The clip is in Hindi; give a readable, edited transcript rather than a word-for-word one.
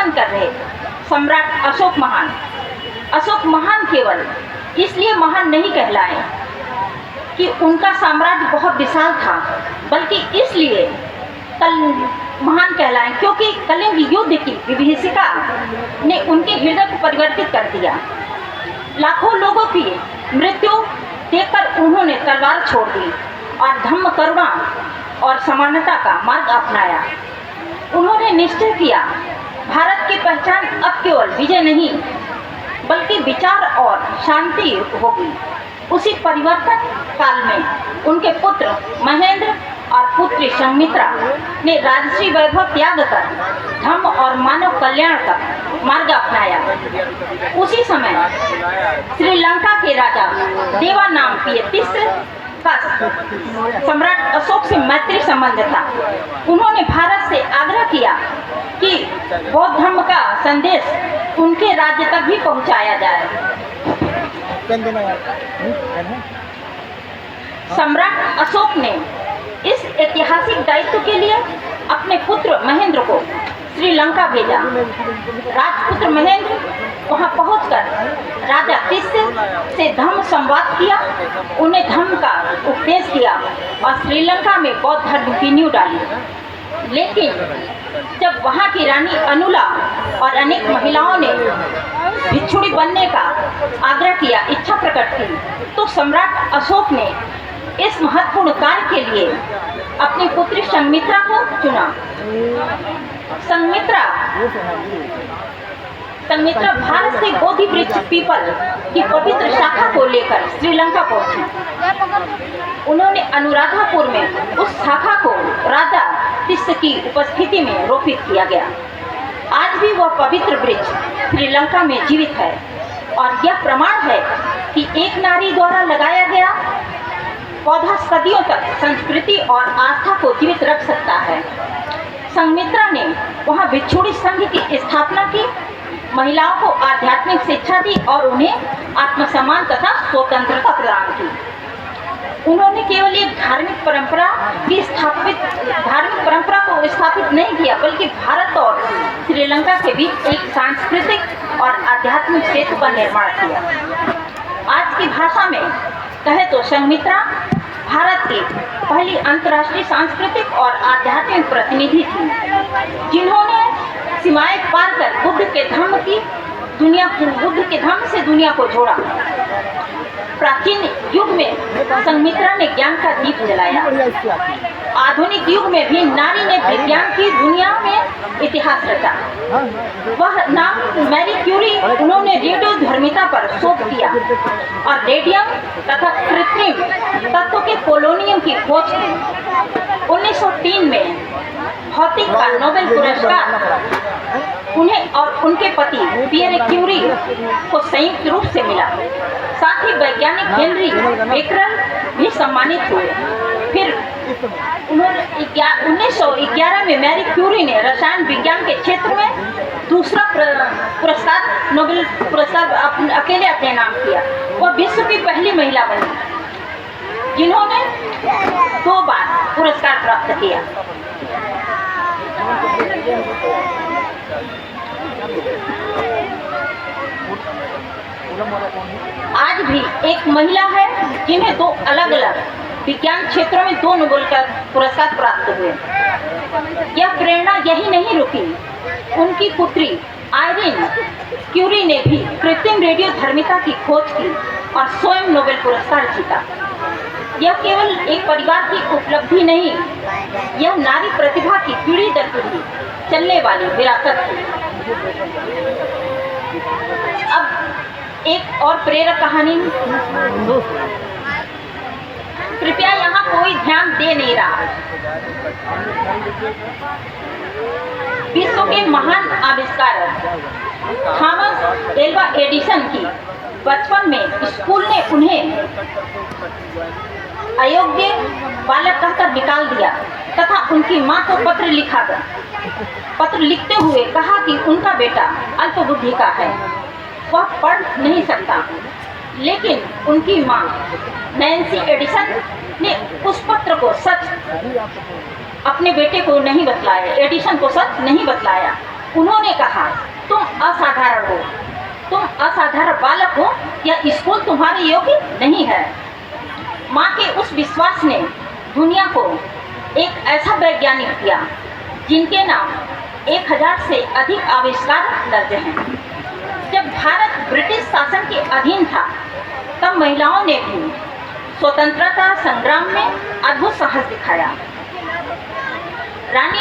शासन कर रहे सम्राट अशोक महान। अशोक महान केवल इसलिए महान नहीं कहलाए कि उनका साम्राज्य बहुत विशाल था, बल्कि इसलिए महान कहलाए क्योंकि कलिंग युद्ध की विभीषिका ने उनके हृदय को परिवर्तित कर दिया। लाखों लोगों की मृत्यु देखकर उन्होंने तलवार छोड़ दी और धम्म, करुणा और समानता का मार्ग अपनाया। उन्होंने निश्चय किया, भारत की पहचान अब केवल विजय नहीं बल्कि विचार और शांति होगी। उसी परिवर्तन काल में उनके पुत्र महेंद्र और पुत्री संमित्रा ने राजसी वैभव त्याग कर धर्म और मानव कल्याण का मार्ग अपनाया। उसी समय श्रीलंका के राजा देवानामपिय तीसरे का सम्राट अशोक से मैत्री संबंध था। उन्होंने भारत से आग्रह किया कि बौद्ध धर्म का संदेश उनके राज्य तक भी पहुंचाया जाए। सम्राट अशोक ने इस ऐतिहासिक दायित्व के लिए अपने पुत्र महेंद्र को श्रीलंका भेजा। राजपुत्र महेंद्र वहां पहुंचकर राजा तिस्से से धर्म संवाद किया, उन्हें धर्म का उपदेश किया और श्रीलंका में बौद्ध धर्म की नींव डाली। लेकिन जब वहां की रानी अनुला और अनेक महिलाओं ने भिक्षुणी बनने का आग्रह किया, इच्छा प्रकट की, तो सम्राट अशोक ने इस महत्वपूर्ण कार्य के लिए अपनी पुत्री संमित्रा को चुना। संमित्रा भारत से बोधि वृक्ष पीपल की पवित्र शाखा को लेकर श्रीलंका पहुंची। उन्होंने अनुराधापुर में उस शाखा को राजा तिस्से की उपस्थिति में रोपित किया गया। आज भी वह पवित्र वृक्ष श्रीलंका में जीवित है और यह प्रमाण है कि एक नारी द्वारा लगाया गया पौधा सदियों तक संस्कृति और आस्था को जीवित रख सकता है। संमित्रा ने वहां भिक्षुणी संघ की स्थापना की, महिलाओं को आध्यात्मिक शिक्षा दी और उन्हें आत्मसम्मान तथा स्वतंत्रता प्रदान की। उन्होंने केवल एक धार्मिक परंपरा को स्थापित नहीं किया, बल्कि भारत और श्रीलंका के बीच एक सांस्कृतिक और आध्यात्मिक सेतु का निर्माण किया। आज की भाषा में कहे तो संमित्रा भारत की पहली अंतर्राष्ट्रीय सांस्कृतिक और आध्यात्मिक प्रतिनिधि थी, जिन्होंने सीमाएं पार कर बुद्ध के धर्म से दुनिया को जोड़ा। प्राचीन युग में संमित्रा ने ज्ञान का दीप जलाया। आधुनिक युग में भी नारी ने विज्ञान की दुनिया में इतिहास रचा। वह नाम मैरी क्यूरी, उन्होंने रेडियोधर्मिता पर शोध किया और रेडियम तथा कृत्रिम तत्वों के पोलोनियम की खोज की। 1903 में भौतिक का नोबेल पुरस्कार उन्हें और उनके पति पियर क्यूरी को संयुक्त रूप से मिला। साथ ही वैज्ञानिक हेनरी बेकरल भी सम्मानित हुए। फिर 1911 में मैरी क्यूरी ने रसायन विज्ञान के क्षेत्र में दूसरा पुरस्कार, नोबेल पुरस्कार अकेले अपने नाम किया। वह विश्व की पहली महिला बनी जिन्होंने 2 बार पुरस्कार प्राप्त किया। आज भी एक महिला है जिन्हें 2 अलग अलग विज्ञान क्षेत्रों में 2 नोबेल का पुरस्कार प्राप्त हुए। यह प्रेरणा यही नहीं रुकी, उनकी पुत्री आयरीन क्यूरी ने भी कृत्रिम रेडियोधर्मिता की खोज की और स्वयं नोबेल पुरस्कार जीता। यह केवल एक परिवार की उपलब्धि नहीं, यह नारी प्रतिभा की पीढ़ी दर पीढ़ी चलने वाली विरासत थी। अब एक और प्रेरक कहानी। कृपया यहाँ कोई ध्यान दे नहीं रहा। विश्व के महान आविष्कारक थॉमस एल्वा एडिसन की बचपन में स्कूल ने उन्हें अयोग्य बालक कहकर निकाल दिया तथा उनकी मां को पत्र लिखते हुए कहा कि उनका बेटा अल्पबुद्धि का है, वह पढ़ नहीं सकता। लेकिन उनकी मां नैन्सी एडिसन ने उस पत्र को सच अपने बेटे को नहीं बतलाया, एडिसन को सच नहीं बतलाया। उन्होंने कहा, तुम असाधारण हो, तुम असाधारण बालक हो, या स्कूल तुम्हारे योग्य नहीं है। माँ के उस विश्वास ने दुनिया को एक ऐसा वैज्ञानिक किया जिनके नाम 1000 से अधिक आविष्कार दर्ज हैं। जब भारत ब्रिटिश शासन के अधीन था, तब महिलाओं ने भी स्वतंत्रता संग्राम में अद्भुत साहस दिखाया। रानी